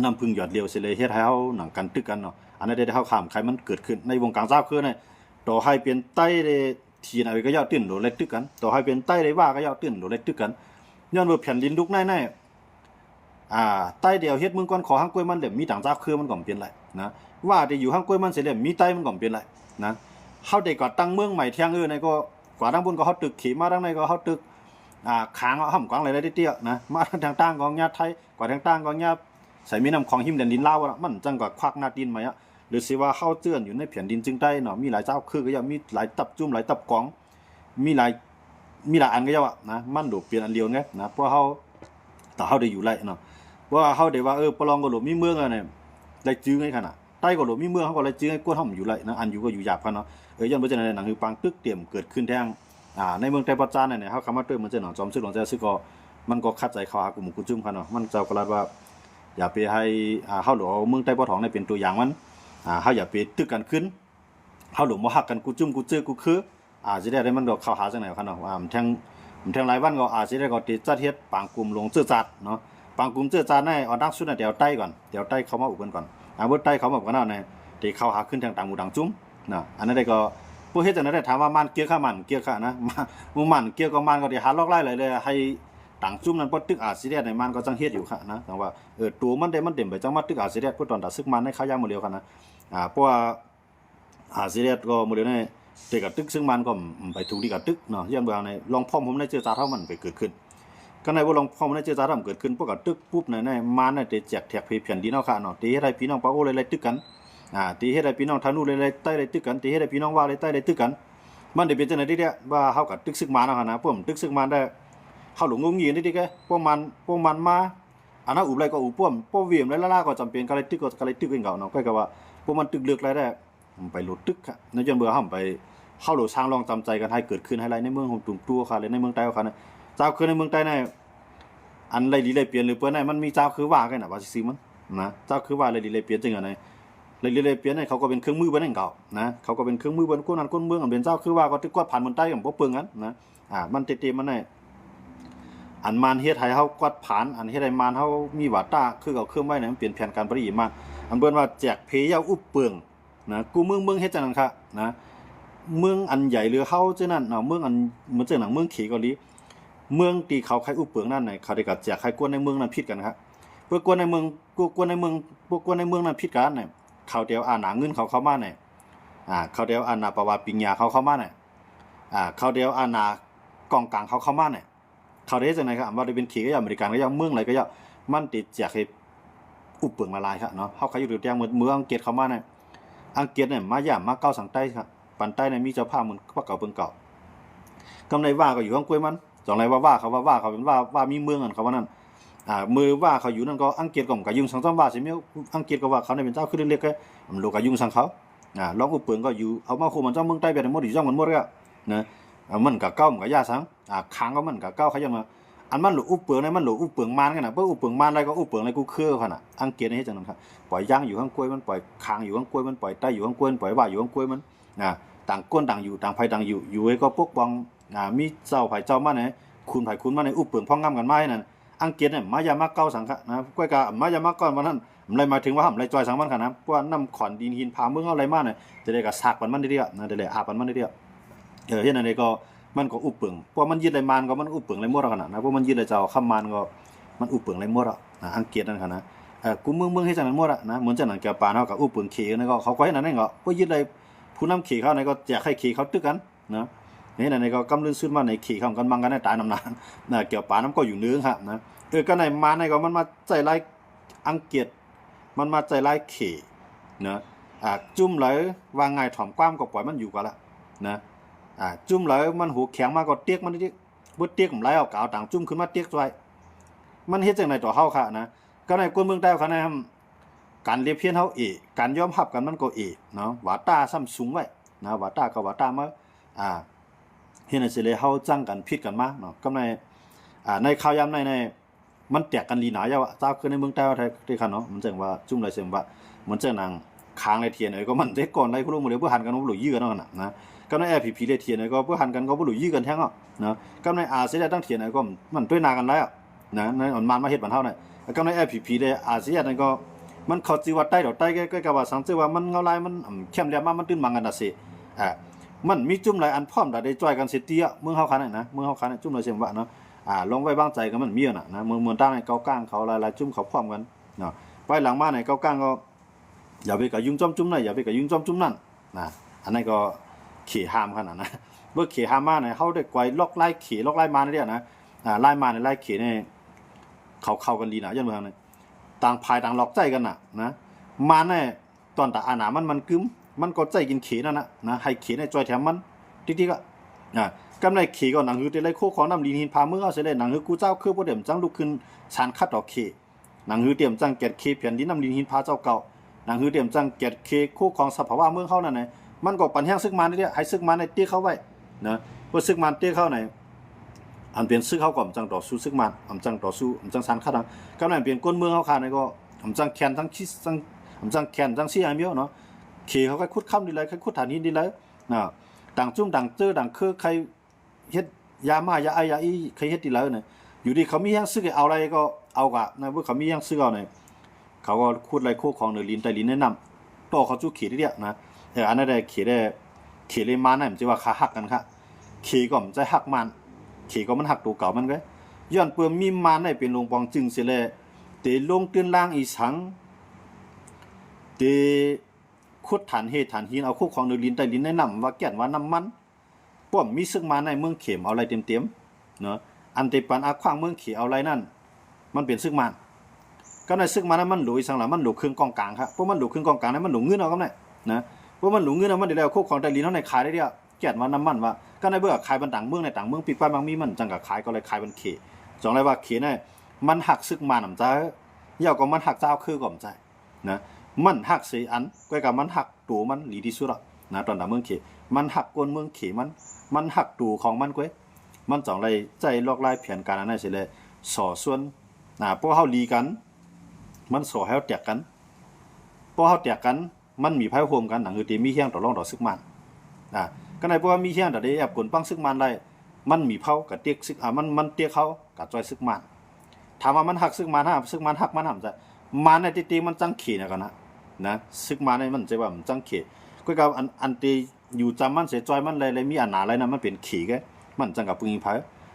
น้ำพึ่งหยอดเดียวเสเลยเฮ็ดให้เฮาหนังกันตึกกันเนาะอันนั้นได้เฮาข้ามใครมันเกิดขึ้นในวงการเจ้าคือเนี่ยต่อให้เป็นใต้ได้ทีไหนก็ย่อตื่นโดเล็กตึกกันต่อให้เป็นใต้ได้ว่าก็ย่อตื่นโดเล็กตึกกันย้อนว่าแผ่นดินลุกแน่ๆใต้เดียวเฮ็ดมึงก่อนขอห้างกล้วยมันเดี๋ยวมีต่างเจ้าคือมันก็เปลี่ยนไรนะว่าได้อยู่ห้างกล้วยมันเสร็จแล้วมีใต้มันก็เปลี่ยนไรนะเฮาได้ก่อตั้งเมืองใหม่เที่ยงในก็กว่าดังบนก็เฮาตึกขี่มาดังในก็เฮาตึกค้างห่ำกวางอะไรได้เตี้ยนะมาทางต่างของญาติไทยกว่าทางต่างของญาติใส่มีน้ำของหิมแดนดินลาวมันจังก็ควักหน้าดินมาอะหรือสิว่าเฮาเจือนอยู่ในแผ่นดินจึงได้เนาะมีหลายเจ้าคือก็ยังมีหลายตับจุ่มหลายตับกองมีหลายอันก็ยังนะมันดูเปลี่ยนอันเดียวไงนะเพราะเฮาแต่เฮาได้อยู่ไรเนาะว่าเฮาได้ว่าปลองก็หลบมีเมืองอะไรได้จื้อไงขนาดใต้ก็หลบมีเมืองเฮาก็เลยจื้อให้กวนเฮาอยู่ไรนะอันอยู่ก็อยู่หยาบกันเนาะย้อนบ่จังได๋หนังคือปังตึกเตรียมเกิดขึ้นแท้งในเมืองไต้ปัจจานเนี่ยเฮาคำว่าเติมมันจะหนอจอมซึกหลวงใจซึกก็มันก็คัดใจเขาหากุหมู่กุจุ่มคั่นเนาะมันเจ้ากระลาดว่าอย่าไปให้เฮาหลวเมืองไต้บ่ทองเนี่ยเป็นตัวอย่างมันเฮาอย่าไปตึกกันขึ้นเฮาหลวบ่ฮักกันกุจุ่มกุเจือกุคือสิได้มันก็เข้าหาจังไหนคั่นเนาะมันแทงหลายวันก็สิได้ก็ติจัดเฮ็ดปางกลุ่มลงเจือจัดเนาะปางกลุ่มเจือจัดในอันดักสุดน่ะเดี๋ยวใต้ก่อนเดี๋ยวใต้เขามาอุบกันก่อนบ่ใต้เขามาอุบกันเนาะที่เข้าหาขึ้นทางต่างหมู่ต่างจุ่มนะอันนั้นได้ก็ผู้เฮ็ดจังได๋ได้ถามว่ามันเกี่ยวข้ามันเกี่ยวข้านะมันเกี่ยวกับมันก็ได้หาลอกไล่เลยให้ต่างจุ่มนั้นบ่ตึกสิได้ในมันก็จังเฮ็ดอยู่ค่ะนะแต่ว่าตัวมันได้มันเต็มไปจังมาตึกสิได้ผู้ตอนตัดซึกมันให้เขาย่างหมดแล้วค่ะนะเพราะว่าสิได้ก็หมดแล้วเนี่ยแต่ก็ตึกซึ่งมันก็ไปถูกดีกับตึกเนาะย้อนเบิ่งในลองพร้อมผมได้เจอจาเท่ามันไปเกิดขึ้นก็ในบ่ลองพร้อมได้เจอจาเท่ามันเกิดขึ้นพวกก็ตึกปุ๊บในมันน่ะได้แจกแถกแผ่นดินเนาะค่ะเนาะที่ให้พี่น้องปาโอเลยตึกกันตีเฮ็ดให้พี่น้องทานุเลยใต้เลยตึกกันตีเฮ็ดให้พี่น้องว่าเลยใต้เลยตึกกันมันได้เป็นจังได๋ดิว่าเฮาก็ตึกซึกมาเนาะนะพวกมันตึกซึกมาได้เฮาหลงงงงีนี่ดิแกพวกมันมาอันนั้นอุบไรก็อุบพวกเวียมละก็จำเป็นก็เลยตึกก็เลยตึกกันเก่าเนาะก็ว่าพวกมันตึกเลือกไรได้ไปหลุดตึกค่ะในจนเบื่อเฮาไปเฮาโหลสร้างลองจำใจกันให้เกิดขึ้นให้ไรในเมืองของตุ่มตัวค่ะเลยในเมืองใต้ค่ะนะเจ้าคือในเมืองใต้ในอันไรดีเลยเปลี่ยนหรือเปิ้นมันมีเจ้าคือว่ากันน่ะว่าซื่อมันนะเจ้าคือว่าไรดีเลยเปลี่ยนจังได๋เลยเปลี่ยนให้เขาก็เป็นเครื่องมือเบิ่นเก่านะเขาก็เป็นเครื่องมือเบิ่นคนนั้นคนเมืองอันเป็นเจ้าคือว่าก็ตึกกวาดผ่านเมืองใต้ก็บ่เปิงกันนะมันเตๆมันได้อันมานเฮ็ดให้เฮากวาดผ่านอันเฮ็ดให้มานเฮามีวาตาคือเอาเครื่องไว้เนี่ยมันเปลี่ยนแผนการปฏิมาอันเบิ่นว่าแจกเพยาอุบเปิงนะกูเมืองเฮ็ดจังนั้นค่ะนะเมืองอันใหญ่หรือเฮาจังนั้นเนาะเมืองอันเหมือนจังหนังเมืองเขเกาหลีเมืองที่เขาใครอุบเปิงนั่นน่ะเขาได้ก็แจกใครกวนในเมืองนั้นผิดกันครับพวกกวนในเมืองนั้นผิดกันน่ะเขาเดียวหนาเงินเขามาเนี่ยเขาเดียวหนาประวัติปิญญาเขามาเนี่ยเขาเดียวหนากองกลางเขามาเนี่ยเขาได้จังไหนครับว่าได้เป็นขี่ก็อย่างอเมริกันก็อย่างเมืองอะไรก็อย่างมันติดจากให้อุบเปลืองละลายครับเนาะเขาใครอยู่ตัวอย่างเมืองอังกฤษเขามาเนี่ยอังกฤษเนี่ยมาย่ามาเก้าสังใต้ครับปันใต้เนี่ยมีเจ้าภาพเหมือนพวกเก่าเปิงเก่ากำไรว่าก็อยู่ข้างกล้วยมันจองไรว่าเขาเป็นว่ามีเมืองกันเขาว่านั่นมือว่าเขาอยู่นั่นก็อังกฤษก็ยุ่งสังจอมว่าสิมีอังกฤษก็ว่าเขาเนี่ยเป็นเจ้าคือเรียกแค่มันโลกยุ่งสังเขาลองอุบเปลืองก็อยู่เอามาคู่มันเจ้าเมืองใต้แบบหมดอยู่จ้องมันหมดก็นะมันกับเก้ามันกับยาสังค้างก็มันกับเก้าเขายังมาอันมันหลุดอุบเปลืองในมันหลุดอุบเปลืองมันกันนะเพื่ออุบเปลืองมันอะไรก็อุบเปลืองอะไรกูเครือขนาดอังกฤษนี่ให้จังนั้นครับปล่อยย่างอยู่ข้างกล้วยมันปล่อยค้างอยู่ข้างกล้วยมันปล่อยใต้อยู่ข้างกล้วยปล่อยว่าอยู่ข้างกล้วยมันต่างก้นต่างอยู่ต่างไผ่ต่างอยู่ไอ้ก็ปกป้องมีเจ้าไผ่เจ้ามันไหนคุณไผ่คุณมันในอุบเปลืองพ้องงามกันไม้นั่นอังกฤษเนี่ยมายามาเก้าสังคะนะกล้วยกามายามาก้อนวันนั้นอะไรหมายถึงว่าอะไรจอยสังมันค่ะนะเพราะว่าน้ำขอนดินหินพาเมืองอะไรมาเนี่ยจะได้กับซากมันได้เดียวนะจะได้อาบมันได้เดียวเห็นอะไรก็มันก็อุบเปลืองเพราะมันยึดอะไรมันก็มันอุบเปลืองอะไรมั่วขนาดนะเพราะมันยึดอะไรเจ้าข้ามมันก็มันอุบเปลืองอะไรมั่วอังกฤษนั่นค่ะนะกูเมืองให้จังนั้นมั่วนะเหมือนจังนั้นแกปานเขากับอุบเปลืองขี่นั่นก็เขาก็ให้นั่นเองก็ยึดอะไรผู้นำขี่เขาในก็แจกให้ขี่เขาตึกกันนะนี่ในก็กำลังซื้อมาในขี่เขากันบังกันในตายน้ำหนักนะเกี่ยวปาน้ำก็อยู่เนื้อครับนะก็ในมาในก็มันมาใจไล่อังกฤษมันมาใจไล่ขี่นะจุ่มไหลวางไงถ่อมกว้ามก็ปล่อยมันอยู่กันละนะจุ่มไหลมันหูแข็งมาก็เตี้ยกมันนิดบ่เตี้ยกไหลเอากาวต่างจุ่มขึ้นมาเตี้ยกไว้มันเฮ็ดจังได๋ต่อเฮาค่ะนะก็ในคนเมืองใต้เขานะการเรียบเพี้ยนเฮาการยอมรับกันมันก็เนาะว่าตาซ้ำสูงไว้นะว่าตาก็ว่าตามาเฮ็ดให้สิเลยเฮาจังกันผิดกันมาเนาะก็ในข่าวยามในมันแตกกันลีหนาเจ้าเจ้าคือในเมืองใต้ว่าที่คันเนาะมันจังว่าจุ่มไหลเสียงว่ามันจังนางค้างในเทียนก็มันได้ก่อนไล่พวกมื้อเด้อบ่หันกันบ่รู้ยื้อกันเนาะนะก็ใน LPP ได้เทียนก็เพื่อหันกันก็บ่รู้ยื้อกันแท้งเนาะก็ในอาเซียนตั้งเทียนก็มันด้วยนากันแล้วนะในมันมาเฮ็ดบ้านเฮาเนี่ย ก็ใน FPP เลยอาเซียนนั่นก็มันเขาจีว่าใต้ดอกใต้ก็กะว่าสังเจว่ามันเงาลายมันเข้มแหลมมามันตื้นมังกันน่ะสิมันมีจุ่มหลายอันพร้อมได้จ่อยกันเสียเตี้ยเมืองเฮาคันนะเมืองเฮาคันจุ่มหลายเสียงว่าเนาะลงไว้บ้างใจก็มันมีน่ะนะเมืองตั้งในเกาก้างเขาหลายๆจุ่มเขาพร้อมกันเนาะไปหลังมาในเกาก้างก็อย่าไปกับยุ่งจ้อมจุ่มนั่นอย่าไปกับยุ่งจ้อมจุ่มนั่นนะอันนั้นก็ขี่ห้ามขนาดนะเมื่อขี่ห้ามมาเนี่ยเขาได้ไกวล็อกไล่ขี่ล็อกไล่มาเนี่ยนะไล่มาในไล่ขี่เนี่ยเข้ากันดีนะยันเมืองเนี่ยต่างพายต่างล็อกใจกันนะมาเนี่ยตอนแต่อาหนามันกึ้มมันก็ใจกินขี่นั่นนะให้ขี่ในจอยแถมมันติ๊กๆก็กำไรขี่ก็หนังหือแต่ไรโคของน้ำลีนหินพาเมื่อเอาเสร็จเลยหนังหือกูเจ้าคือบ่เดี่ยมจังลุกขึ้นชานคัดดอกขี่หนังหือเดี่ยมจังเกตขี่เพียนดินน้ำลีนหินพาเจ้าเก่าหนังหือเดี่ยมจังเกตขี่โคของสภาวะเมืองเขานั่นไงมันก็ปันแห้งซึกมาเนี่ยให้ซึกมาในเตี้ยเข้าไว้นะเพื่อซึกมันเตี้ยเข้าไหนอันเปลี่ยนซึกเข้าก่อนจังต่อสู้ซึกมันจังต่อสู้จังชานคัดกำไรเปลี่ยนก้นเมืองเขาขาดในก็จังแขนจังชี้จังแขนจังชี้ไอเมียวเนาะขี่เขาก็คุดค่ำดีเลยคุดฐานหินดีเลยนะต่างจุ่มต่างเจอต่างคือใครเฮ็ดยามายาไอยาอีใครเฮ็ดดีแล้วเนี่ยอยู่ดีเขามีแห้งซื้อเอาอะไรก็เอากะนะเมื่อเขามีแห้งซื้อเอาเนี่ยเขาก็คูดไรโคของเนื้อลิ้นไตลิ้นแนะนำต่อเขาจู้ขี่ได้นะอันนั้นได้ขี่เลยมาเนี่ยมันจะว่าขาหักกันค่ะขี่ก็มันจะหักมันขี่ก็มันหักตัวเก่ามันก็ย้อนเปื่อมีมันได้เป็นลงปองจึงเสียเลยเตลงตื่นล่างอีสังเตคุดฐานเฮฐานหินเอาคู่ของเนื้อลิ้นไตลิ้นแนะนำว่าแก่นว่าน้ำมันป้อมมีซึกมาในเมืองเข็มเอาอะไรเต็มๆเนาะอันเตปันอาขวางเมืองเขีเอาอะไรนั่นมันเป็นซึกมันก็ในซึกมันนั้นมันหลุยสังหลังมันหลุครึ่งกองกลางครับเพราะมันหลุครึ่งกองกลางนั้นมันหลุเงินเอาก็ได้นะเพราะมันหลุเงินเอามันได้แล้วคู่ของไตลิ้นเฮาในขายได้เดียวแก่นว่าน้ำมันว่าก็ในเบื่อขายบันต่างเมืองในต่างเมืองปีกป้ายบางมีมันจังกับขายก็เลยขายบันเขจองเลยว่าเขเนี่ยมันหักซึกมันนำใจยาวก็มันหักเจ้าคือก่อมใจนะมันหักสีอันก็กับมันหักตัวมันหลีที่สุดนะตอนต่างเมืองเขมันหักก้นเมืองเขมันหักตูของมันก้วยมันจ่องไรใจลอกไล่เพียนการอันนั้นเสียเลยส่อส่วนพวกเฮาลีกันมันส่อให้เฮาแตกกันพวกเฮาแตกกันมันมีไพ่โฮมกันหนังคือตีมีเฮียงต่อรองต่อซึกมันก็ในพวกมีเฮียงแต่ได้แอบกลปังซึกมันได้มันมีเผากับเตียกซึกมันเตียกเขากับจอยซึกมันถามว่ามันหักซึกมันซึกมันหักมันจะมันในตีมันจังขี่นะกันนะซึกมันในมันจะว่ามันจังขี่ก็กับอันตีอยู่จำมันเสียจอยมันเลยมีอันหนาอะไรนะมันเป็นขี่แกมันจังกับปึงอินไพ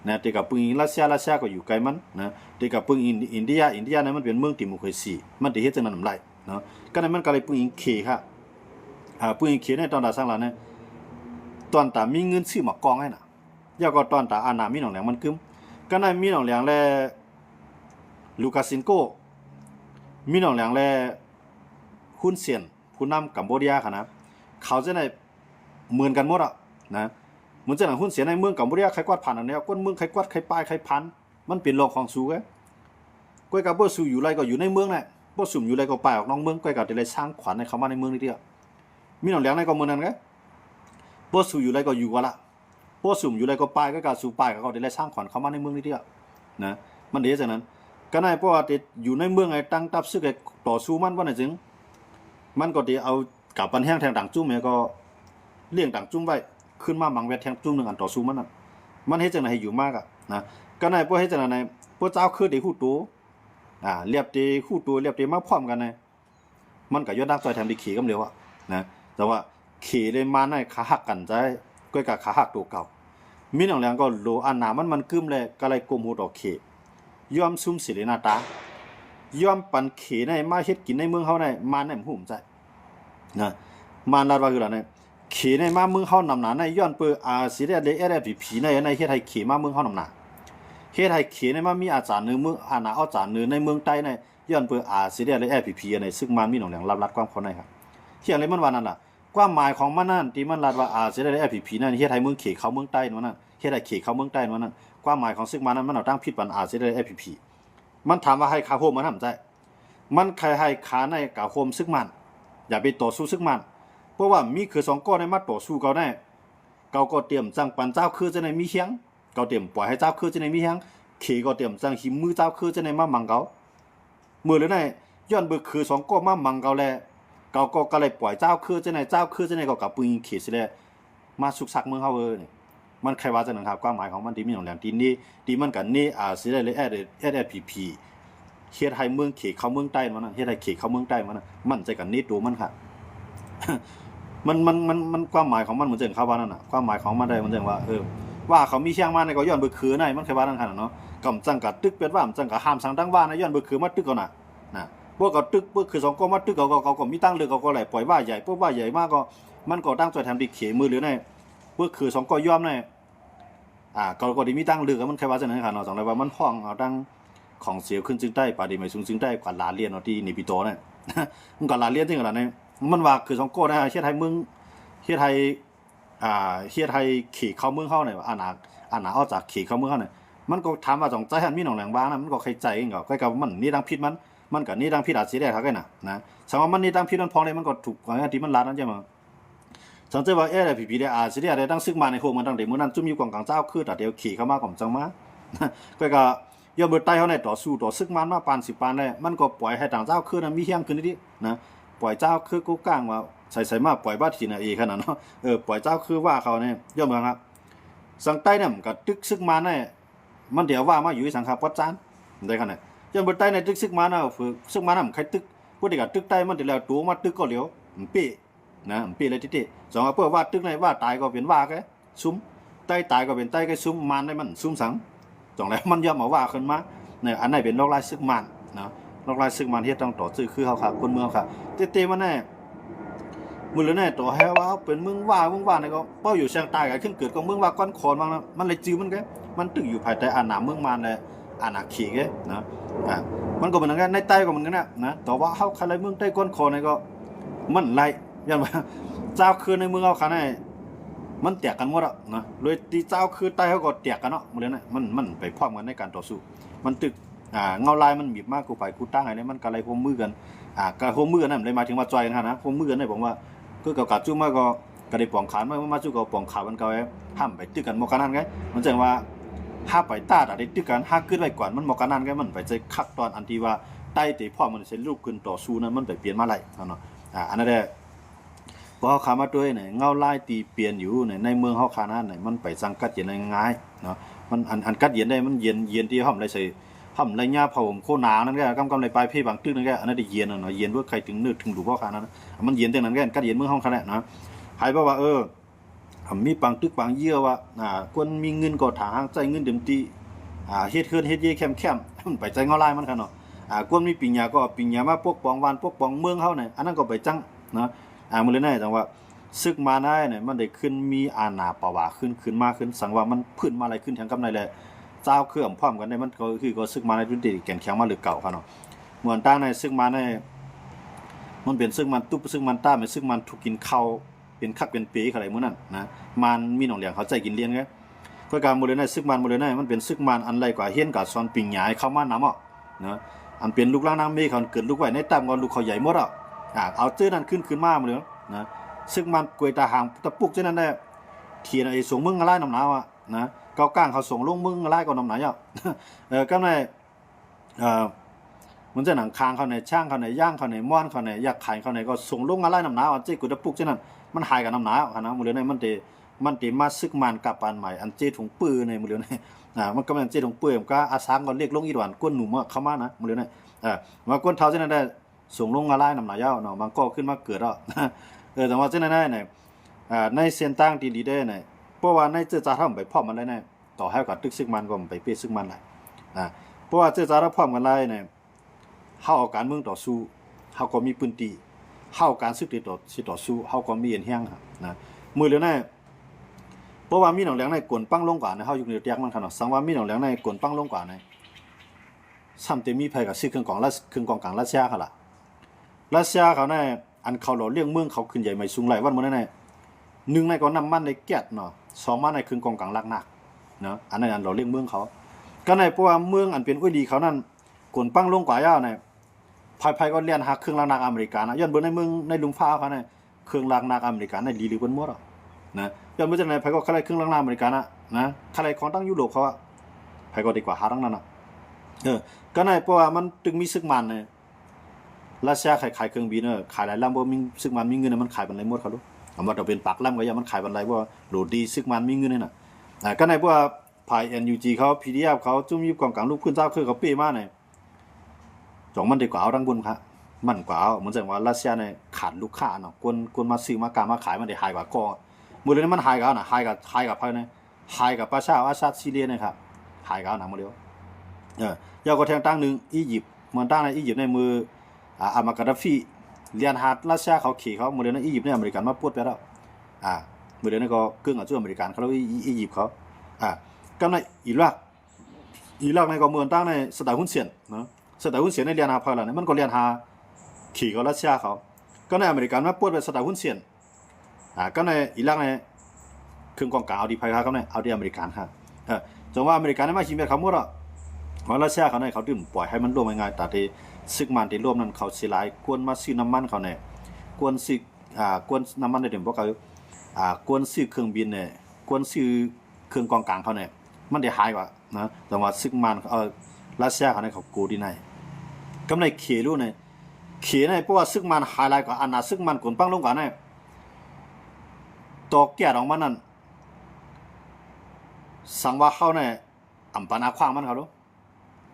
นะตีกับปึงอินรัสเซียก็อยู่ไกลมันนะตีกับปึงอินเดียเนี่ยมันเป็นเมืองดิโมคราซีมันตีเฮ็ดจังนั้นนำไรเนาะก็นั้นมันก็เลยปึงอินขี่ค่ะปึงอินขี่ในตอนตาสร้างหลังเนี่ยตอนตามีเงินซื้อหมากองให้น่ะยาก็ตอนตาอานามีหนองแหลงมันกึมก็นั้นมีหนองแหลงแลลูกาซินโกมีหนองแหลงแลฮุนเซียนผู้นำกัมพูชาค่ะนะเขาจะได้เหมือนกันหมดนะเหมือนจะหนังหุ้นเสียในเมืองกัมพูชาใครกวาดผ่านอันนี้ก้นเมืองใครกวาดใครป้ายใครพันมันเป็นโลกของสูงก้อยกับบ่สูอยู่ไรก็อยู่ในเมืองแหละบ่สุ่มอยู่ไรก็ป้ายออกนอกเมืองก้อยกับจะได้สร้างขวัญให้เขามาในเมืองนี่เดียวมีหนองแหลงในก็เมืองนั้นก็บ่สูอยู่ไรก็อยู่กันละบ่สุ่มอยู่ไรก็ป้ายก็กับสู่ป้ายก็จะได้สร้างขวัญเขามาในเมืองนี่เดียวนะมันเดี๋ยวจากนั้นก็ในเพราะว่าอยู่ในเมืองไอ้ตั้งตับซึกไอ้ต่อสู้มันว่าไหนจึงมันก็จะเอากับปันแห้งแทงต่างจุ้มเนี่ยก็เลี้ยงต่างจุ้มไว้ขึ้นมาบางเวทแทงจุ้มหนึ่งอันต่อสู้มันเฮ็ดจังได๋ให้อยู่มากนะก็ในพวกเฮ็ดจังได๋พวกเจ้าคือได้ฮู้ตัวเรียบตีฮู้ตัวเรียบตีมาพร้อมกันนะมันก็ยอดนักจอยแถมได้ขี่กำเร็วนะแต่ว่าขี่ได้มาในขาหักกันใจก้อยกับขาหักตัวเก่ามีหนังแรงก็โลอันหนามันกึ้มเลยก็เลยกลมหูดอกขี่ยอมซุ่มสิรินาตายอมปันขี่ในมาเฮ็ดกินในเมืองเฮาในมาในหุ่มใจนะมาลาดว่าคือล่ะเนี่ยขี่ในมาเมืองเฮานำหนาในย้อนเปสิได้เลยFPPในเฮ็ดให้ขี่มาเมืองเฮานำหนาเฮ็ดให้ขี่ในมามีอาจารย์นึงเมืองอาณาอาจารย์นึงในเมืองใต้ในย้อนเปสิได้เลยFPPในซึ่งมามีหนองแหลงรับรัดความคนในครับเที่ยงเลยมันว่านั่นล่ะความหมายของมันนั่นที่มันลาดว่าสิได้เลยFPPนั่นเฮ็ดให้เมืองขี่เข้าเมืองใต้นั่นเฮ็ดให้ขี่เข้าเมืองใต้นั่นความหมายของซึ่งมานั้นมันเอาตั้งผิดปันสิได้เลยFPPมันถามว่าให้ขาโฮมมันทำใจมันใครให้ขาในกะโฮมซึ่งมันอย่าไปต่อสู้ซึ่งมันเพราะว่ามีคือ2ก้อนในมาต่อสู้เขาได้เขาก็เตรียมจังปันเจ้าคือจะในมีเฮียงเขาเตรียมปล่อยให้เจ้าคือจะในมีเฮียงขี่ก็เตรียมจังหิมมือเจ้าคือจะในมามังเขามือเลยได้ย้อนเบิกคือ2ก้อนมามังเขาแลเขาก็เลยปล่อยเจ้าคือจะในก็กับปืนขี่สิแลมาสุกซักเมืองเฮามันใครว่าจังนั้นครับความหมายของมันที่มีหนองแหลมที่นี่ที่มันกันนี่สิได้เลยSFPP เฮ็ดให้เมืองเขเข้าเมืองใต้มันน่ะเฮ็ดให้เขเข้าเมืองใต้มันน่ะมันใจกันนิดดูมันค่ะ มันความหมายของมันเหมือนจังเขาว่านั่นน่ะความหมายของมันได้มันจังว่าว่าเขามีเชียงมาในก็ย้อนบ่คือในมันเคยว่านั่นคั่นเนาะกำจังกะตึกเป็ดว่าจังกะห้ามสังดังว่านะย้อนบ่คือมาตึกเอาน่ะนะพวกก็ตึกพวกคือสองก็มาตึกเขาก็มีตั้งเลือกเขาก็ไหลปล่อยว่าใหญ่พวกว่าใหญ่มากก็มันก็ตั้งใจทำดิเขมือหรือในพวกคือสองก็ยอมในก็ได้มีตั้งเลือกมันเคยว่าจังนั้นค่ะเนาะจังได๋ว่ามันห้องเอาตั้งของเสียขึ้นจึงได้ปาดีไม่สูงจึงได้กว่าลาเรียนเนาะที่นิปิโตเนี่ย มันก็ลาเรียนถึงขนาดนี้มันว่าคือสองโก้นะเฮ็ดให้เมืองเฮ็ดให้เฮ็ดให้ขี่เข้าเมืองเฮาเนี่ยอาณาออกจากขี่เข้าเมืองเฮาเนี่ยมันก็ถามว่าจองใจหันมีหนองแหลงบ้างนะมันก็ใครใจเองก็กับมันนี่ดังพิษมันก็นี่ดังพิษอาจสิได้เท่ากันนะสมมุติมันนี่ดังพิษมันพองเลยมันก็ถูกกว่าที่มันลาดนั่นใช่มั้ยจังใจว่าได้ผีได้อาจสิได้ดังซึกมาในโฮงมันดังเด็กมื้อนั้นจุ่มอยู่กองกลางเจ้าคือแต่เดี๋ยวขี่เข้ามาก็จังมาก็ยอมเบิดใต้เฮาในต่อสู้ต่อซึกมันมาปาน10ปานได้มันก็ปล่อยให้ต่างเจ้าคือนั้นมีเฮียงขึ้นนิดๆนะปล่อยเจ้าคือกูก้างว่าใส่มาปล่อยบ้าทีน่ะขนาดเนาะปล่อยเจ้าคือว่าเขาเนี่ยย่อมครับสังใต้เนี่ยมันก็ตึกซึกมาเนี่ยมันเดี๋ยวว่ามาอยู่สังฆาปัจจานได้ขนาดย่อมบนใต้ในตึกซึกมาน่ะซึกมาน่ะมันใครตึกผู้ใดก็ตึกใต้มันเดี๋ยวแล้วตัวมาตึกก็เหลียวมันเป๊ะนะมันเป๊ะเลยติๆสองว่าเพื่อว่าตึกในว่าตายก็เป็นว่าแกซุ้มใต้ตายก็เป็นใต้แกซุ้มมันได้มันซุ้มสังจังแล้วมันย่อมมาว่าขึ้นมาเนี่ยอันไหนเป็นโรคลายซึกมันนะโรคลายซึกมันเฮ็ดต้องต่อซื้อคือเฮาครับคนเมืองครับเตๆมันแน่มื้อละแน่ต่อให้ว่าเป็นมึงว่านี่ก็เป้าอยู่เชียงใต้ก็ขึ้นเกิดของมึงว่าก้อนคอนมันเลยจื้อมันแกมันตึกอยู่ภายใต้อาณาเมืองมันและอาณาเขตแกนะมันก็เหมือนกันในใต้ก็เหมือนกันนะแต่ว่าเฮาคันไรเมืองใต้ก้อนคอนนี่ก็มันไล่ยันว่าเจ้าคือในเมืองเฮาคันให้มันแตกกันหมดอ่ะนะเลยตีเจ้าคือใต้เฮาก็แตกกันเนาะมื้อนั้นมันไปพร้อมกันในการต่อสู้มันตึกเงาลายมันบีบมากกูไปกูตั้งให้มันก็เลยร่วมมือกันก็ร่วมมือกันนั่นเลยหมายถึงว่าจอยกันนะร่วมมือกันได้ผมว่าคือกับจุ่มมาก็ได้ป่องขานมาจุ่ก็ป่องขานมันก็ห้ามไปตึกกันบ่กันนั่นไงมันจังว่าห้าไปต้าได้ตึกกันห้าขึ้นไว้ก่อนมันบ่กันนั่นไงมันไปใจคักตอนอันที่ว่าใต้ตีพ่อมันสิลุกขึ้นต่อสู้นั้นมันไปเปลี่ยนมาไล่เนาะอันนั้นแหละพอเฮาขามาด้วยเนี่ยเงาลายตีเปลี่ยนอยู่ในเมืองเฮาคานั้นเนี่ยมันไปสังกัดเย็นง่ายเนาะมันอันกัดเย็นได้มันเย็นที่ห้อมได้ใส่ห้อมไรหญ้าเผาโคหนานั่นแกกำในปลายพี่บางตึกนั่นแกอันนั้นได้เย็นเนาะเย็นว่าใครถึงนึกถึงดูพ่อคานั้นมันเย็นจังนั้นแกกัดเย็นเมืองเฮาคานั้นนะหายเพราะว่ามีบางตึกบางเยี่ยว่าคนมีเงินก็ถาหางใจเงินเต็มที่เฮ็ดเฮือนเฮ็ดเย่แคมไปใจเงาลายมันคั่นเนาะคนมีปัญญาก็ปัญญามาปกป้องบ้านปกป้องเมืองเฮาเนี่ยอันนั้นก็ไปจังนะมื้อเลยนะจังว่าศึกมาได้เนี่ยมันได้ขึ้นมีอาณาประวาขึ้นมาขึ้นสังว่ามันพื้นมาอะไรขึ้นแทงกับในแหละเจ้าเครื่องพร้อมกันได้มันก็คือก็ศึกมาในดุนดีแก่นแข็งมาหรือเก่าคั่นเนาะเหมือนตั้งในศึกมาในมันเป็นศึกมันตุ๊บศึกมันต้าเป็นศึกมันถูกกินข้าวเป็นคักเป็นปีอะไรมื้อนั้นนะมันมีหนองเหลียงเขาใจกินเลี้ยงไงก็การมื้อเลยนะศึกมันมื้อเลยนะมันเป็นศึกมันอันไรกว่าเฮียนกับซอนปิงหยายเข้ามานำอ่ะนะอันเป็นลูกล่างนางเมฆเขาเกิดลูกไว้ในตามก็ลูกเขาใหญ่หมดอ่ะเอาเจ้านั้นขึ้นมามื้อเลยนะซึ่งมันกวยตาหางตะปุกเจ้านั้นได้เทียนไอ้ส่งมึงอะไรน้ำหนาวอ่ะนะเก้าก้างเขาส่งลงมึงอะไรก็น้ำหนาวก็ในมันจะหนังคางเขาในช่างเขาในย่างเขาในม้อนเขาในยักษ์ไข่เขาในก็ส่งลงอะไรน้ำหนาวอันเจ้ากุตะปุกเจ้านั้นมันหายกับน้ำหนาวนะมื้อเลยมันเตมาซึกมันกับปานใหม่อันเจ้ถุงปื้อในมื้อเลยมันก็มันเจ้ถุงปื้อมันก็อาสางก็เรียกลงอีดวนก้นหนุ่มเข้ามานะมื้อเลยมาก้นเท้าเจ้านั้นได้ส่งลงอะไรน้ำหนาวยาวเนาะมันก็ขึ้นมาเกิดอ่ะแต่ว่าเจ้านั้นได้เนี่ยในเส้นตั้งดีๆได้เนี่ยเพราะว่าในเจ้าจ่าทำไปพร้อมมันได้เนี่ยต่อให้กับตึกซึกมันก็ไปเปี้ยซึกมันหลายเพราะว่าเจ้าจ่าทำพร้อมกันหลายเนี่ยเฮาเอาการเมืองต่อสู้เฮาก็มีปืนตีเฮาการศึกต่อสู้เฮาก็มีเห็นแห้งครับนะมื้อแล้วเนี่ยเพราะว่ามีหนองแหลงในกวนปังลงกว่านะเฮาอยู่ในเตียงมันคั่นเนาะสังว่ามีหนองแหลงในกวนปังลงกว่าเนี่ยซ้ำแต่มีไผก็ซื้อเครื่องกองกลางรัสเซียคั่นล่ะรัสเซียเขาเนี่ยอันเขาหล่อเลี้ยงเมืองเขาขึ้นใหญ่ไม่สูงหลายวันมื้อนั้นน่ะ1ในก็น้ำมันในแก๊สเนาะ2มาในเครื่องกองกลางลักหนักเนาะอันนั้นอันหล่อเลี้ยงเมืองเขาก็ในเพราะว่าเมืองอันเป็นอุ้ยดีเขานั่นกวนปังลงกว่ายาวเนี่ยไผก็เลียนหาเครื่องลักหนักอเมริกันนะย้อนเบิ่งในเมืองในลุมฟ้าเขาเนี่ยเครื่องลักหนักอเมริกันในลีเพิ่นหมดอ่ะนะย้อนเบิ่งจังได๋ไผก็คล้ายเครื่องลักหนักอเมริกันนะคล้ายของตั้งยุโรปเขาอ่ะไผก็ดีกว่าหาทั้งนั้นน่ะก็ในเพราะว่ามันถึงมีซึกมันเนี่ยรัสเซียขายเครื่องบินขายหลายลำบ่มีซึกมันมีเงินมันขายบันไดหมดเขาดูเอามาเป็นปากลำก็ยังมันขายบันไดบ่โหลดดีซึกมันมีเงินนี่น่ะก็ในเพราะว่าภาย NUG เขา PDF เขาจุ่มอยู่กองกลางลูกพื้นเจ้าคือเขาเป้มาเนี่ย จองมันดีกว่าเอาดังบุญครับมันกว่าเอาเหมือนจังว่ารัสเซียเนี่ยขาดลูกค้าเนาะกวนมาซื้อมากามาขายมันได้หายกว่าก็มื้อนี้มันหายกันน่ะหายกับภายในหายกับประชาอาซาดซีเรียนะครับหายกันน่ะมื้อเดียวยาวก็แทงตั้งนึงอียิปต์มันตั้งในอียิปต์ในมืออามากาดาฟีเรียนหาดรัสเซียเขาขี่เขามื้อเดียวในอียิปต์เนี่ยอเมริกันมาปวดไปแล้วมื้อเดียวนี่ก็กึ่งกับจุอเมริกันเขาแล้วอียิปต์เขาก็ในอิรักในก็เมืองตั้งในสถานหุ้นเสี่ยงเนาะสถานหุ้นเสี่ยงในเรียนหาพอแล้วเนี่ยมันก็เรียนหาขี่กับรัสเซียเขาก็ในอเมริกันมาปวดไปสถานหุ้นเสี่ยงก็ในอิรักในเครื่องกองกลางเอาดีไพครับก็ในเอาดีอเมริกันครับจงว่าอเมริกันไม่ชิมแบบเขาหมดอ่ะว่ารัสเซียเขาในเขาดื่มปล่อยให้มันร่วมง่ายๆแต่ที่ซึกมันที่ร่วมนั้นเขาสิหลายกวนมาซื้อน้ำมันเขาเนี่ยกวนซื้อกวนน้ำมันในเดี๋ยวพวกเขากวนซื้อเครื่องบินเนี่ยกวนซื้อเครื่องกองกลางเขาเนี่ยมันได้หายกว่านะแต่ว่าซึกมันรัสเซียเขาเนี่ยเขาโกดีในกำไรเขียรู้เนี่ยเขียในเพราะว่าซึกมันหายหลายกว่าอันน่ะซึกมันกลปังลงกว่าเนี่ยตัวแก่ของมันนั้นสังว่าเขาเนี่ยอัมปานาขว้างมันเขาดู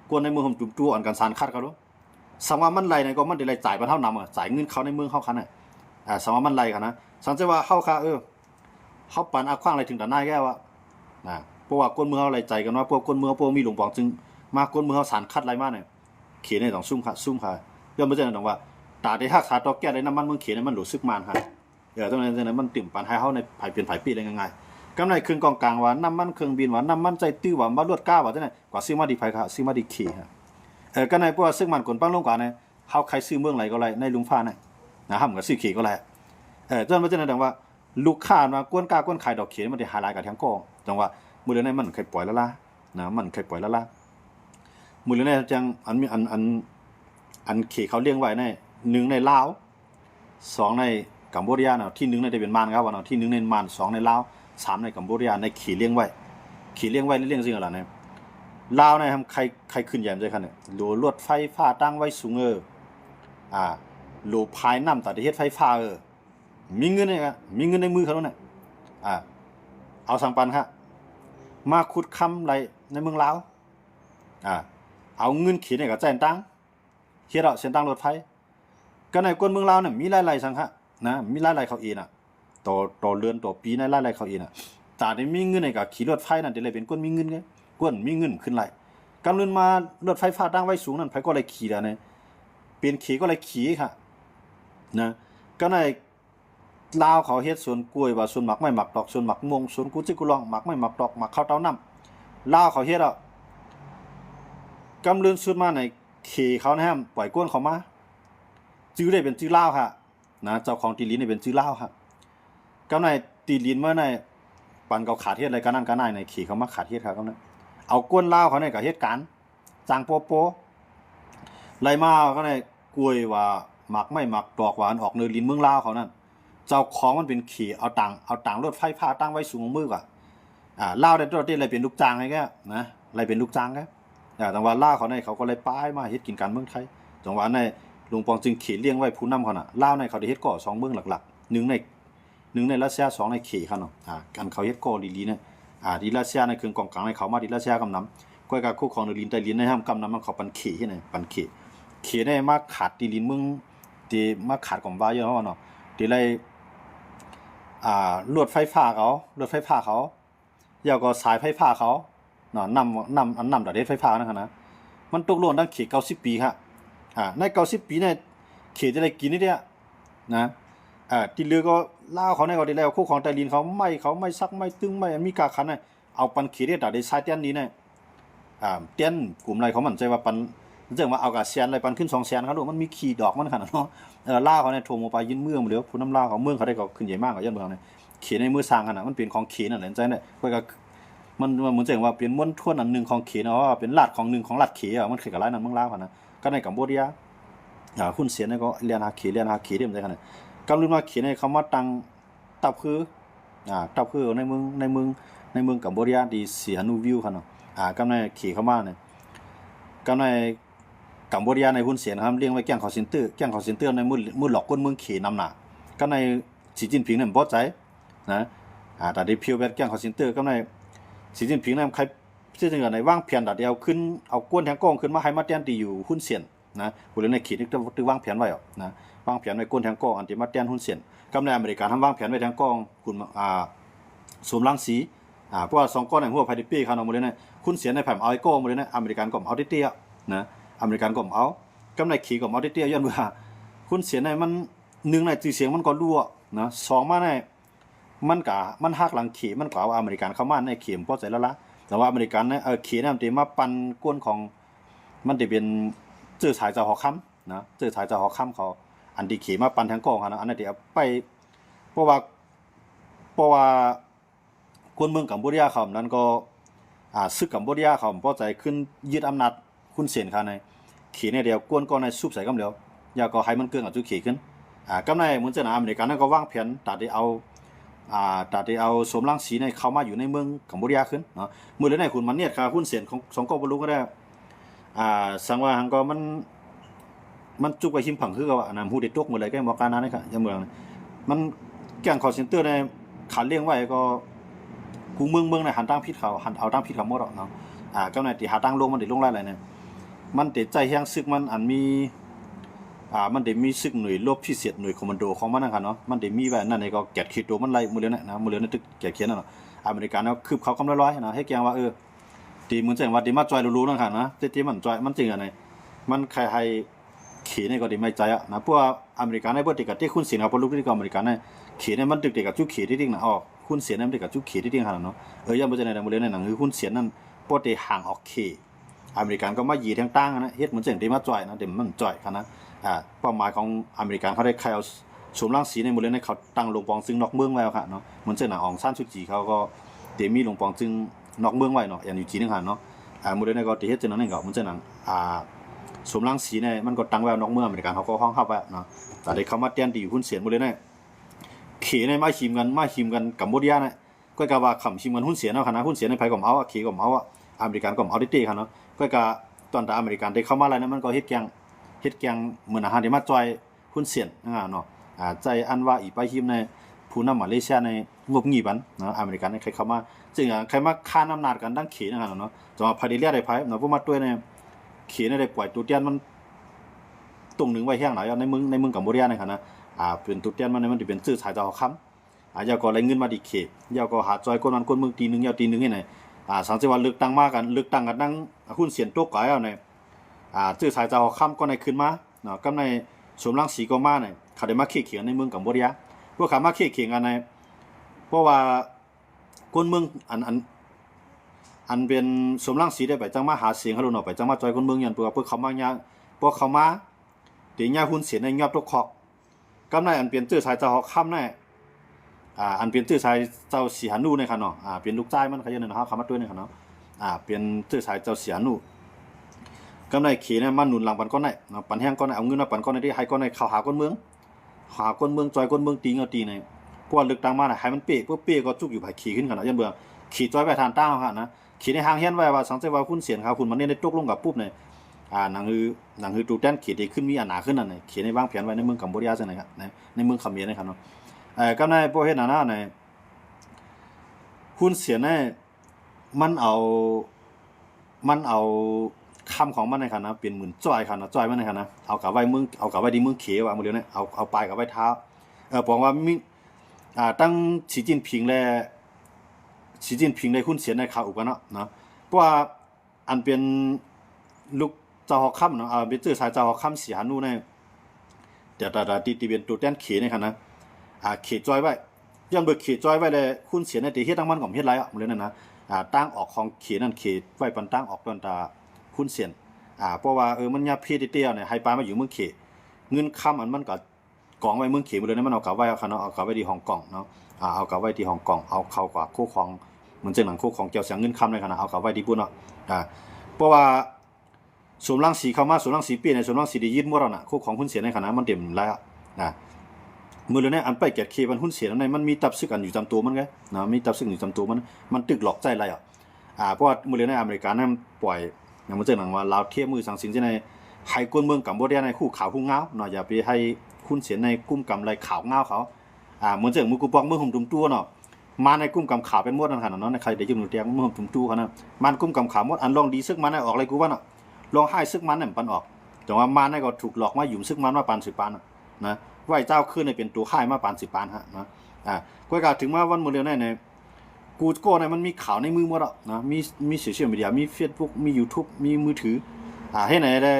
กวนในมือผมจุ่มจู่อ่อนกันสารคัดเขาดูสังว่ามันไรเนี่ยก็มันได้ไรจ่ายไปเท่านำจ่ายเงินเขาในเมืองเขาคันเนี่ยสังว่ามันไรกันนะสังเกตว่าเขาค่ะเขาปานอาขว้างอะไรถึงแต่หน้าแก้วเพราะว่ากวนเมืองเขาไรใจกันว่าพวกกวนเมืองพวกมีหลวงปองจึงมากวนเมืองเขาสารคัดไรมากเนี่ยเขียนในต้องซุ่มค่ะย่อมไม่ใช่หรอกว่าตาได้หักขาตอกแก้ได้น้ำมันเมืองเขียนในมันหลุดซึกมันค่ะตรงนั้นมันติ่มปันให้เขาในไผ่เปลี่ยนไผ่ปีอะไรง่ายๆกำไรเครื่องกองกลางว่าน้ำมันเครื่องบินว่าน้ำมันใจตื้อว่ามาลวดก้าวว่าที่ไหนกว่าซื้อมาดีไผ่ค่ะซื้อมาดีขี่ค่ะก็ในพวกซึ่งมันกลปังลงกว่าเนี่ยเขาใครซื้อเมืองไหนก็ไรในลุงฟ้าเนี่ยนะครับก็ซื้อขี่ก็ไรจนมาจะนั่นดังว่าลูกค้ามากวนกล้ากวนขายดอกเขียนมันได้หาลายกับทั้งกองจังว่ามือเดือนนี้มันเคยปล่อยแล้วล่ะมันเคยปล่อยแล้วล่ะมือเดือนนี้จังอันเขเขาเลี้ยงไว้ในหนึ่งในลาวสองในกัมพูชาเนาะที่หนึ่งในเป็นมานครับว่าเนาะที่หนึ่งในมานสองในลาวสามในกัมพูชาในขี่เลี้ยงไว้เลี้ยงจริงเหรอเนี่ยลาวเนี่ยใครขึ้นแยมใจคันเนี่ยโหลวดไฟฟ้าตั้งไว้สูงโหลพายน้ำตัดเฮ็ดไฟฟ้ามีเงินเนี่ยมีเงินในมือเขาเนี่ยเอาสังปันครับมาขุดคำไรในเมืองลาวเอาเงินเขียนเนี่ยกับแจนตังเขียนเอาเส้นตังรถไฟก็ในคนเมืองลาวเนี่ยมีหลายสังค่ะนะมีหลายเขาเองต่อเรือนต่อปีในหลายเขาเองแต่ได้มีเงินในกับขี่รถไฟนั่นได้เลยเป็นคนมีเงินไงคนมีเงินขึ้นไรกำลังมารถไฟฟ้าตั้งไว้สูงนั่นไผก็เลยขี่แล้วเนี่ยเป็นขี่ก็เลยขี่ค่ะนะก็ในลาวเขาเฮ็ดสวนกล้วยว่าสวนหมักไม่หมักดอกสวนหมักม่วงสวนกุจิกุลองหมักไม่หมักดอกหมักข้าวเต้าน้ำลาวเขาเฮ็ดกำลังสุดมาในขี่เขานะฮะปล่อยก้นเขามาจื้อได้เป็นจื้อลาวค่ะนะเจ้าของตีลินนี่เป็นจื้อลาวค่ะก็ในตีลินเมื่อในปันเขาขาดเฮ็ดอะไรกันนั่นกันในขี่เขามาขาดเฮ็ดค่ะก็ในเอาก้นลาวเขาในกับเฮ็ดการจางโปไรมาก็ในกล้วยว่าหมักไม่หมักดอกหวานออกเนื้อลินเมืองลาวเขานั่นเจ้าของมันเป็นขี่เอาตังรถไฟฟ้าตั้งไว้สูงมือกว่าลาวได้ตัวที่อะไรเป็นลูกจ้างไงแกนะอะไรเป็นลูกจ้างแกแต่ว่าลาวเขาในเขาก็เลยป้ายมาเฮ็ดกินการเมืองไทยจังหวะในลุงปองจึงขี่เลี้ยงไว้ผู้นำเขาน่ะลาวในเขาได้เฮ็ดก่อ2เมืองหลักๆ1ในรัสเซีย2ในขี่เขาเนาะกันเขาเฮ็ดก่อลีๆเนี่ยดีรัสเซียในเครื่องกองกลางในเขามาดีรัสเซียกำนำก้อยกับคู่ของลินใต้ลินในห้ามกำนำมันเขาปันขี่ที่ไหนปันขี่ได้มาขาดตีลินเมืองที่มาขาดของว่าเยอะเนาะที่ไรลวดไฟฟ้าเขายาวก็สายไฟฟ้าเขาเนาะนำดอกเด็ดไฟฟ้านะครับนะมันตกหล่นตั้งเขต90 ปีครับใน90 ปีเนี่ยเขตจะได้กินนี่เนี่ยนะที่เหลือก็ลาวเขาในก็ได้แล้วคู่ของไต้ลินเขาไม่ซักไม่ตึงไม่มีกาขันเนี่ยเอาปันเขตได้ดอกได้สายเตี้ยนนี้เนี่ยเตี้ยนกลุ่มอะไรเขามั่นใจว่าปันเรื่องว่าเอากับแสนอะไรปันขึ้น2 แสนครับลูกมันมีขี่ดอกมันขนาดเนาะลาวเขาเนี่ยโทรมาไปยินเมืองหมดแล้วผู้นำลาวเขาเมืองเขาได้ก็ขึ้นใหญ่มากกว่ายันเมืองเนี่ยเขียนในมือสร้างขนาดมันเป็นของเขียนอะไรใจเนี่ยก็มันเหมือนจะว่าเป็นม้วนท่วนอันนึงของเขียนเนาะเป็นลาดของนึงของลาดเขียมันคือกับหลายนั้นเมืองลาวนะก็ในกัมพูชาหุ้นเสียเนี่ยก็เรียนหาเขียได้เหมือนกันนะกำลังมาเขียนในคำว่าตังตับคือในเมืองกัมพูชาดีเสียนูวิวค่ะเนาะกำลังเขียนเข้ามาเนี่ยกำลังกัมพูชาในหุ้นเสียนะครับเลี้ยงไว้แก้งคอเซ็นเตอร์ในมือหลอกก้นเมืองเขนำหนาก็ในสีจิ้นผิงเนี่ยพอใจนะแต่ได้เพียวแบบแก้งคอเซ็นเตอร์ก็ในสีจิ้นผิงเนี่ยใครที่จะในว่างเพียนแต่เดียวขึ้นเอาก้นแทงกองขึ้นมาให้มาเตียนตีอยู่หุ้นเสียน นะผู้เล่นในขีดนี่ต้องวางแผนไว้อ่ะนะวางแผนไว้ก้นทางกองอันที่มาแต้นหุ้นเสียนกำในอเมริกันทำวางแผนไว้ทางกองคุณสวมรังสีเพราะว่า2ก้อนในหัวไพดิปี้เขาเอาหมดเลยนะคุณเสียนในแผ่นเอาไอ้ก้อนหมดเลยนะอเมริกันก็เอาเตี้ยนะอเมริกันก็เอากำในขีก็เอาเตี้ยย้อนว่าคุณเสียนในมัน1ในจื่อเสียงมันก็รั่วนะ2มาในมันหักหลังขีมันก็เอาอเมริกันเข้ามาในเข็มพอใจแล้วละแต่ว่าอเมริกันเนี่ยขีเนี่ยมันจะมาปั่นก้นของมันจะเป็นเจอสายเจ้าหอค้ำนะเจอสายเจ้าหอค้ำเขาอันที่ขีมาปั่นทางกองนะอันนั้นที่เอาไปเพราะว่าคนเมืองกัมพูชาเขานั้นก็ซึกกัมพูชาเขาพอใจขึ้นยึดอำนาจคุณเสียนเขาในขีในเดียวกวนก็ในซุบใส่กำเดียวยาก็ให้มันเกินกับจุขีขึ้นกำในเหมือนจะนะอเมริกันนั้นก็วางแผนตัดที่เอาสมรังสีในเข้ามาอยู่ในเมืองกัมพูชาขึ้นเนาะมือเลยในคุณมันเนี่ยค่ะหุ้นเสียนของสองกบลูก็ได้สังว่าหังก็มันจุกไปหิมผังคือกับนำหูเด็ดตกหมดเลยก็บอกการนั้นนะครับยามเมืองมันแก่งคอเซ็นเตอร์ในขันเลี้ยงไว้ก็กูเมืองในหันตั้งพิษเขาหันเอาตั้งพิษเขาหมดเนาะก็ในที่หาตั้งลงมันติดลงไรอะไรเนี่ยมันติดใจแห้งซึกมันอันมีมันได้มีซึกหน่วยรบพิเศษหน่วยคอมมานโดของมันนะครับเนาะมันได้มีไว้นั่นนี่ก็แกะขีดตัวมันไล่มือเรือนนะมือเรือนตึกแกะเขียนนั่นเนาะอเมริกันเนาะคืบเขาคำร้อยๆนะให้แกงว่าตีเหมือนจังว่าดีมาจอยรู้ๆนะครับนะที่มันจอยมันจริงอะไรมันใครให้ขี่นี่ก็ดีไม่ใจอ่ะนะเพราะว่าอเมริกันในเบอร์ติกับที่คุณเสียนเอาพลุกที่ก็อเมริกันในขี่นี่มันตึกเด็กกับจุกขี่ที่จริงนะคุณเสียนนั่นตึกกับจุกขี่ที่จริงขนาดเนาะยังไม่ใช่ในมือเรือนในหนังคือคุณเสียนนั่นปกติห่างออกขี่อเมริกันก็มายีทางตั้งนะเฮ็ดเหมือนจังดีมาจอยนะเดี๋ยวมันจอยขนาดเป้าหมายของอเมริกันเขาได้ใครเอาสวมรังสีในมือเล่นในเขาตั้งลงปองซึ่งนอกเมืองไว้ค่ะเนาะเหมือนเจ้าหน้าอองซ่านสุจีเขาก็เตมีลงปองซึ่งนอกเมืองไว้เนาะอย่างอยู่จีนนึงค่ะเนาะมือเล่นในก็ตีเฮ็ดเจ้าหน้านี่ก็เหมือนเจ้าหน้าสวมรังสีในมันก็ตั้งไว้นอกเมืองอเมริกันเขาก็ห้องเข้าไปเนาะแต่ได้เขามาเตียนตีอยู่หุ้นเสียนมือเล่นในเขในมาชิมกันกัมพูชาเนี่ยก็กะว่าขำชิมกันหุ้นเสียนเนาะค่ะนะหุ้นเสียนในไผก็เอาเขก็เอาอเมริกันก็เอาดิค่ะเนาะก็กะตอนแต่อเมริกันได้เข้ามาอะไรนั้นมันก็เฮ็ดแกงเหมือนอาหารที่มาจอยหุ้นเสียนเนาะใจอันว่าอีไปหิมในผู้นำมาเลเซียในงบงีบันเนาะอเมริกันใครเข้ามาจึงใครมาค้านอำนาจกันดังเขนะครับเนาะจะมาพาดิเลียได้ไผเนาะพวกมาด้วยในเขได้ปล่อยตัวเตียนมันตรงนึงไว้แห้งหลายในเมืองกัมพูชานะครับนะเป็นตัวเตียนมันสิเป็นชื่อสายเจ้าค้ำยาวก็ไหลเงินมาดิเขยาวก็หาจอยคนเมืองตีนึงยาวตีนึงให้ไหนสังเกตว่าเลือกตั้งมากันเลือกตั้งกันดังหุ้นเสียนตกก่เอาในชื่อสายเจ้าค้ำก็ในขึ้นมาเนาะก็ในสมรังสีก็มาเนี่ยเขาได้มาเขียนในเมืองกัมพูชาพวกเขามาเขียนกันในเพราะว่าคนเมืองอันเป็นสมรังสีได้ไปจังมาหาเสียงเขาลงหน่อยไปจังมาจอยคนเมืองยันพวกเขามาเนี่ยพวกเขามาเดี๋ยวเนี่ยหุ้นเสียในยอดตกขอกก็ในอันเป็นชื่อสายเจ้าค้ำในอันเป็นชื่อสายเจ้าสีหานูในค่ะเนาะเป็นลูกจ้ายมันเขาอย่างนึงนะครับเขามาด้วยในค่ะเนาะเป็นชื่อสายเจ้าสีหานูกำไรเขียนมันหนุนหลังปันก้อนไหนปันแห้งก้อนไหนเอาเงินมาปันก้อนไหนที่ให้ก้อนไหนเขาหาก้นเมืองจอยก้นเมืองตีเงาตีในพวกลึกตังมาให้มันเป๊ะพวกเป๊ะก็จุกอยู่ไผ่ขี่ขึ้นกันนะยันเบื่อขี่จอยไปทานตั้งค่ะนะขี่ในห้างเฮียนไว้ว่าสังเกตว่าคุณเสียนครับคุณมันเนี่ยได้ตกลงกับปุ๊บเนี่ยหนังคือตูแตนขี่ได้ขึ้นมีหนาขึ้นนั่นเนี่ยขี่ในวางแผนไว้ในเมืองกัมพูชาใช่ไหมครับในเมืองเขมรนะครับเนาะกำไรพวกเฮ็ดหนาในคุณเสียนเนี่ยมันเอาคำของมันในขณะเป็นเหมือนจ้อยค่ะนะจ้อยมันในขณะเอากับไว้ดีเมืองเขว่ามื้อเดียวเนี่ยเอาปลายกับไว้เท้าบอกว่ามีตั้งสีจิ้นผิงและหุ้นเสียในข่าวอุกันเนาะเพราะว่าอันเป็นลูกเจ้าฮอกค่ำเนาะเป็นชื่อสายเจ้าฮอกค่ำสีหานูในเดี๋ยวตีเป็นตัวแต้นเขในขณะเขจ้อยไว้ย้อนเบิกเขจ้อยไว้เลยหุ้นเสียในตีเฮ็ดตั้งมันก็เฮ็ดไรมื้อเดียวนั่นนะตั้งออกของเขนั่นเขไว้ปันตั้งออกปันตาหุ้นเสียนเพราะว่ามันยาเพเตี้ยเนี่ยให้ปลามาอยู่เมืองเขเงินค่ำอันมันก็กองไว้เมืองเขหมดเลยนะมันเอากลับไว้เอาเอากลับไว้ที่ฮ่องกงเนาะเอากลับไว้ที่ฮ่องกงเอาเข้ากว่าคู่ของเหมือนเจ้าหนังคู่ของเกี่ยวเสียงเงินค่ำเลยขนาดเอากลับไว้ที่ปุ่นเนาะเพราะว่าสมรังสีเข้ามาสมรังสีเปลี่ยนในสมรังสีได้ยึดหมดแล้วน่ะคู่ของหุ้นเสียในขณะมันเต็มแล้วมือเลยเนี่ยอันไปเก็ดเคมันหุ้นเสียในมันมีตับซึกอันอยู่จำตัวมันไงนะมีตับซึกอยู่จำตัวมันตึกหลอกใจอะไรเพราะว่ามือเลยในอเมริกานั่นปล่อยอย่างมันเจอหนังว่าลาวเทียบมือสังสินในให้กวนเมืองกัมพูชาในคู่ขาวคู่เงาเนาะอย่าไปให้คุณเสียในกุ้มกำไรขาวเงาเขาเหมือนเจอมือกูปองมือหุ่มตุ้มตัวเนาะมาในกุ้มกำขาวเป็นมดนั่นขนาดนั้นในใครได้ยืมหนูเตียงมือหุ่มตุ้มตัวเขานะมันกุ้มกำขาวมดอันลองดีซึกมันออกอะไรกูว่าเนาะลองให้ซึกมันเนี่ยปันออก จังว่ามันนี่ก็ถูกหลอกมาหยุมซึกมันมาปาน10 ปานนะไหวเจ้าขึ้นในเป็นตัวค่ายมาปาน10 ปานฮะนะก็กล่าวถึงว่าวันมื้อเดียวในกูโก้เนี่ยมันมีข่าวในมือหมดอ่ะนะมีโซเชียลมีเดียมี Facebook มี YouTube มีมือถือให้ไหนได้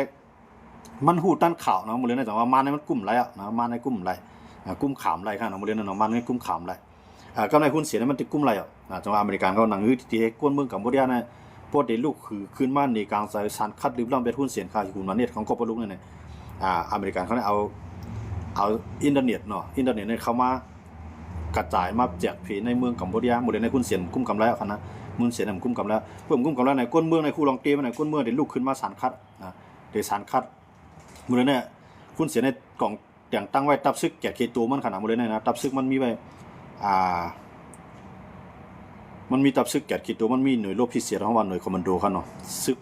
มันฮู้ตั้นข่าวเนาะมื้อเดียวจังว่ามันในมันกลุ่มไรอ่ะนะมันในกลุ่มไรกลุ่มขามไรค่ะเนาะมื้อเดียวเนาะมันในกลุ่มขามไรกำไรหุ้นเสียมันติดกลุ่มไรอ่ะจังว่าอเมริกันเขาหนังที่กวนเมืองกัมพูชาเนี่ยพวกเด็กลูกคือขึ้นมาในกลางสายสารคัดลืมล่ำเป็นหุ้นเสียค่าอยู่มันเน็ตของกบปลุกเนี่ยอเมริกันเขาเนี่ยเอาอินเทอร์เน็ตเนาะอินเทอร์เน็ตเนี่ยเข้ามากระจายมาแจกผีในเมืองกัมพูชาหมดเลยในหุ้นเสียกุ้มกำไรอ่ะนะมึงเสียนกุ้มกำไรเพิ่มกุ้มกำไรในก้นเมืองในคู่รองเกมในก้นเมืองเด็กลูกขึ้นมาสารคัดเด็กสารคัดหมดเลยเนี่ยหุ้นเสียในกล่องแต่งตั้งไว้ตับซึกแก่เคตัวมันขนาดหมดเลยเนี่ยนะตับซึกมันมีไว้มันมีตับซึกแก่คิดตัวมันมีหน่วยรบพิเศษของวันหน่วยคอมมานโดครับเนาะซึก